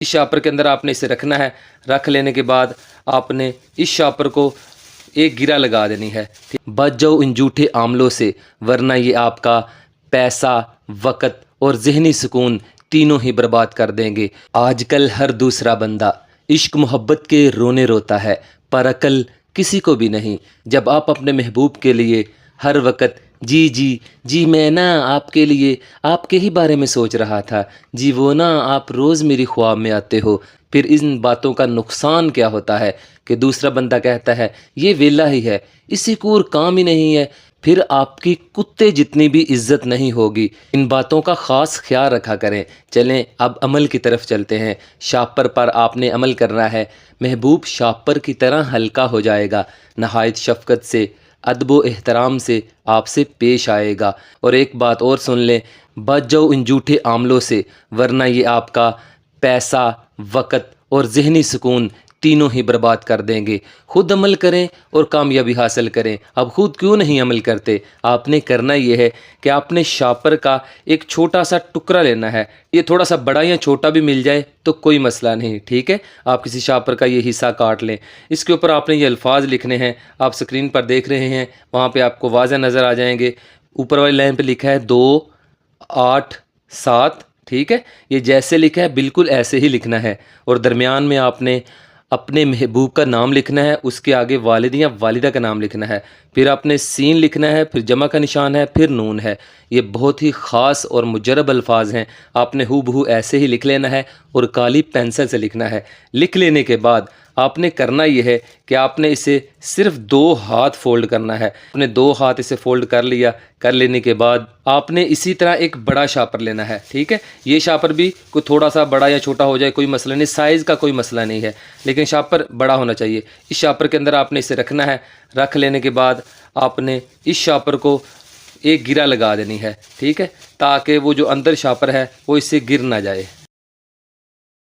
इस शॉपर के अंदर आपने इसे रखना है। रख लेने के बाद आपने इस शॉपर को एक गिरा लगा देनी है। बच जाओ इन झूठे आमलों से, वरना ये आपका पैसा, वक़्त और ज़हनी सुकून तीनों ही बर्बाद कर देंगे। आजकल हर दूसरा बंदा इश्क मोहब्बत के रोने रोता है, पर अकल किसी को भी नहीं। जब आप अपने महबूब के लिए हर वक़्त जी जी जी मैं ना आपके लिए आपके ही बारे में सोच रहा था, जी वो ना आप रोज़ मेरी ख्वाब में आते हो, फिर इन बातों का नुकसान क्या होता है कि दूसरा बंदा कहता है ये वेला ही है, इसी को और काम ही नहीं है, फिर आपकी कुत्ते जितनी भी इज्जत नहीं होगी। इन बातों का ख़ास ख्याल रखा करें। चलें अब अमल की तरफ चलते हैं। शॉपर पर आपने अमल करना है। महबूब शॉपर की तरह हल्का हो जाएगा, नहायत शफ़क़त से, अदब व एहतराम से आपसे पेश आएगा। और एक बात और सुन लें, बच जाओ इन झूठे आमलों से, वरना ये आपका पैसा, वक़्त और ज़हनी सुकून तीनों ही बर्बाद कर देंगे। खुद अमल करें और कामयाबी हासिल करें। अब खुद क्यों नहीं अमल करते? आपने करना ये है कि आपने शॉपर का एक छोटा सा टुकड़ा लेना है। ये थोड़ा सा बड़ा या छोटा भी मिल जाए तो कोई मसला नहीं, ठीक है। आप किसी शॉपर का ये हिस्सा काट लें। इसके ऊपर आपने ये अल्फाज लिखने हैं, आप स्क्रीन पर देख रहे हैं, वहाँ पर आपको वाज़ह नज़र आ जाएंगे। ऊपर वाली लाइन पर लिखा है 2, 8, 7, ठीक है। ये जैसे लिखा है बिल्कुल ऐसे ही लिखना है। और दरमियान में आपने अपने महबूब का नाम लिखना है, उसके आगे वालिद या वालिदा का नाम लिखना है, फिर आपने सीन लिखना है, फिर जमा का निशान है, फिर नून है। ये बहुत ही ख़ास और मुजरब अल्फाज हैं, आपने हू बहू ऐसे ही लिख लेना है और काली पेंसिल से लिखना है। लिख लेने के बाद आपने करना यह है कि आपने इसे सिर्फ 2 हाथ फोल्ड करना है। आपने 2 हाथ इसे फोल्ड कर लिया। कर लेने के बाद आपने इसी तरह एक बड़ा शॉपर लेना है, ठीक है। ये शॉपर भी कोई थोड़ा सा बड़ा या छोटा हो जाए कोई मसला नहीं, साइज़ का कोई मसला नहीं है, लेकिन शॉपर बड़ा होना चाहिए। इस शॉपर के अंदर आपने इसे रखना है। रख लेने के बाद आपने इस शॉपर को एक गिरा लगा देनी है, ठीक है, ताकि वो जो अंदर शॉपर है वो इससे गिर ना जाए।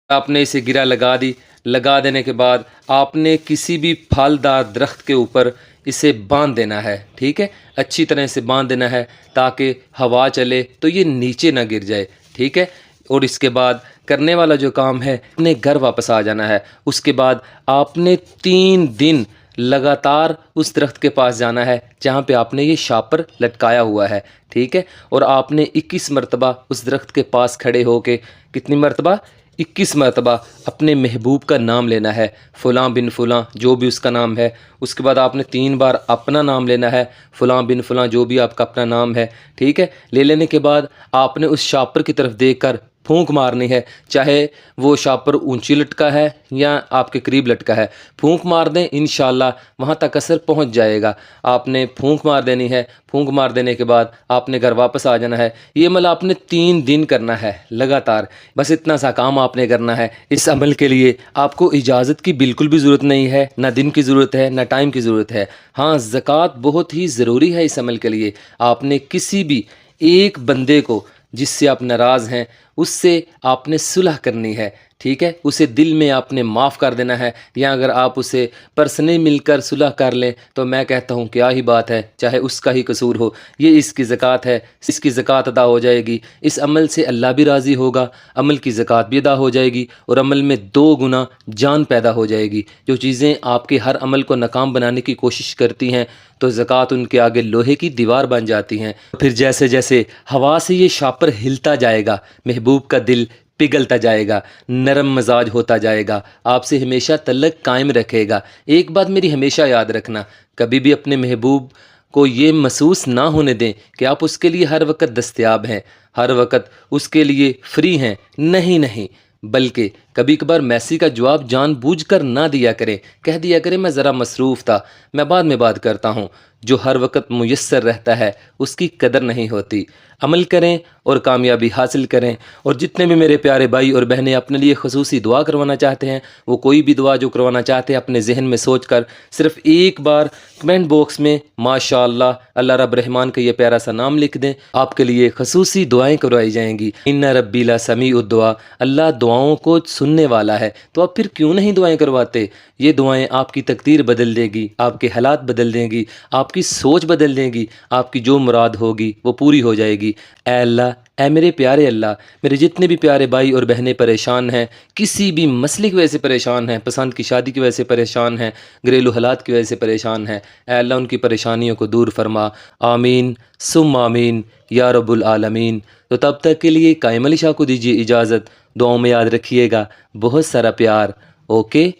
आपने इसे गिरा लगा दी। लगा देने के बाद आपने किसी भी फलदार दरख्त के ऊपर इसे बांध देना है, ठीक है। अच्छी तरह से बांध देना है ताकि हवा चले तो ये नीचे ना गिर जाए, ठीक है। और इसके बाद करने वाला जो काम है, अपने घर वापस आ जाना है। उसके बाद आपने 3 दिन लगातार उस दरख्त के पास जाना है जहाँ पे आपने ये शॉपर लटकाया हुआ है, ठीक है। और आपने 21 मरतबा उस दरख्त के पास खड़े होके, कितनी मरतबा? 21 मरतबा अपने महबूब का नाम लेना है, फ़लाँ बिन फ़लाँ जो भी उसका नाम है। उसके बाद आपने 3 बार अपना नाम लेना है, फ़लाँ बिन फ़लाँ जो भी आपका अपना नाम है, ठीक है। ले लेने के बाद आपने उस शॉपर की तरफ देखकर फूंक मारनी है, चाहे वो शॉपर ऊंची लटका है या आपके करीब लटका है। फूंक मार दें, इंशाल्लाह वहाँ तक असर पहुँच जाएगा। आपने फूंक मार देनी है। फूंक मार देने के बाद आपने घर वापस आ जाना है। ये अमल आपने 3 दिन करना है लगातार, बस इतना सा काम आपने करना है। इस अमल के लिए आपको इजाज़त की बिल्कुल भी ज़रूरत नहीं है, ना दिन की ज़रूरत है, ना टाइम की ज़रूरत है। हाँ, ज़कात बहुत ही ज़रूरी है इस अमल के लिए। आपने किसी भी एक बंदे को जिससे आप नाराज़ हैं उससे आपने सुलह करनी है, ठीक है। उसे दिल में आपने माफ़ कर देना है, या अगर आप उसे पर्सनली मिलकर सुलह कर लें तो मैं कहता हूँ क्या ही बात है, चाहे उसका ही कसूर हो। ये इसकी ज़कात है, इसकी ज़कात अदा हो जाएगी। इस अमल से अल्लाह भी राज़ी होगा, अमल की ज़कात भी अदा हो जाएगी और अमल में 2 गुना जान पैदा हो जाएगी। जो चीज़ें आपके हर अमल को नाकाम बनाने की कोशिश करती हैं तो ज़कात उनके आगे लोहे की दीवार बन जाती हैं। फिर जैसे जैसे हवा से ये शॉपर हिलता जाएगा, महबूब का दिल पिघलता जाएगा, नरम मजाज होता जाएगा, आपसे हमेशा तल्लक कायम रखेगा। एक बात मेरी हमेशा याद रखना, कभी भी अपने महबूब को ये महसूस ना होने दें कि आप उसके लिए हर वक्त दस्तयाब हैं, हर वक्त उसके लिए फ्री हैं। नहीं नहीं, बल्कि कभी कभार मैसेज का जवाब जानबूझकर ना दिया करें। कह दिया करें मैं ज़रा मसरूफ़ था, मैं बाद में बात करता हूँ। जो हर वक्त मुयस्सर रहता है उसकी कदर नहीं होती। अमल करें और कामयाबी हासिल करें। और जितने भी मेरे प्यारे भाई और बहनें अपने लिए खसूसी दुआ करवाना चाहते हैं, वो कोई भी दुआ जो करवाना चाहते हैं अपने जहन में सोच कर सिर्फ़ एक बार कमेंट बॉक्स में माशाअल्लाह अल्लाह रब रहमान का ये प्यारा सा नाम लिख दें। आपके लिए खसूसी दुआएँ करवाई जाएंगी। इन्ना रब्बी ला समीउ दुआ, अल्लाह दुआओं को सुनने वाला है। तो आप फिर क्यों नहीं दुआएँ करवाते? ये दुआएँ आपकी तकदीर बदल देगी, आपके हालात बदल देंगी, आप آپ کی سوچ بدل دیں گی، آپ کی جو مراد ہوگی وہ پوری ہو جائے گی۔ اے اللہ، اے میرے پیارے اللہ، میرے جتنے بھی پیارے بھائی اور بہنیں پریشان ہیں، کسی بھی مسئلے کی وجہ سے پریشان ہیں، پسند کی شادی کی وجہ سے پریشان ہیں، گھریلو حالات کی وجہ سے پریشان ہیں، اے اللہ ان کی پریشانیوں کو دور فرما۔ آمین ثم آمین یا رب العالمین۔ تو تب تک کے لیے قائم علی شاہ کو دیجیے اجازت، دعاؤں میں یاد رکھیے گا، بہت سارا پیار۔ اوکے،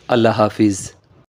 اللہ حافظ۔